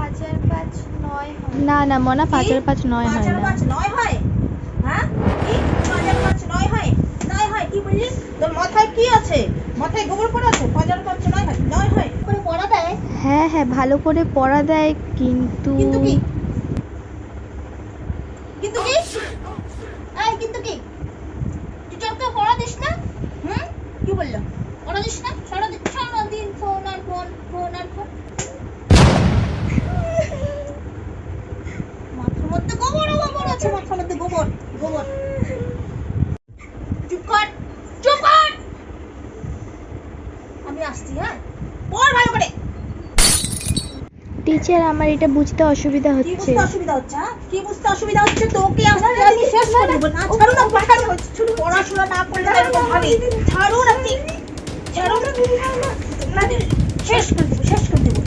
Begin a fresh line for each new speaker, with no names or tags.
5 আর 5 9 হয়।
না না মনা 5 আর 5 9 হয়
5 আর
না।
5 9 হয়? হ্যাঁ কি 5 আর 5 9 হয়? 9 হয় কি বললি? তোর মাথায় কি আছে? মাথায় গোবর পড়ে আছে? 5 আর 5 9 হয়? 9 হয় করে পড়া দেয়?
হ্যাঁ হ্যাঁ ভালো করে পড়া দেয় কিন্তু
কিন্তু কি? কিন্তু কি? এই কিন্তু কি? তুই চোখে পড়া দিস না? হুম? কি বললো? পড়া দিস না? সারাদিন ফোন আর ফোন, ফোন আর ফোন। মাথার মধ্যে গোবর আছে, মাথার মধ্যে গোবর, গোবর। চুপ কর, চুপ কর। আমি আসছি, হ্যাঁ? পড় ভালো করে।
টিচার আমার এটা বুঝতে অসুবিধা
কি
হচ্ছে।
বুঝতে অসুবিধা হচ্ছে? হ্যাঁ? কি বুঝতে অসুবিধা হচ্ছে? তোকে আজকে আমি শেষ করে দেবো। না ছাড়ো না, পাঠানো হচ্ছে। শুধু পড়াশোনা না করলে এরকম হবে। ছাড়ো না তুই। ছাড়ো না। না শেষ করে দেবো, শেষ করে দেবো।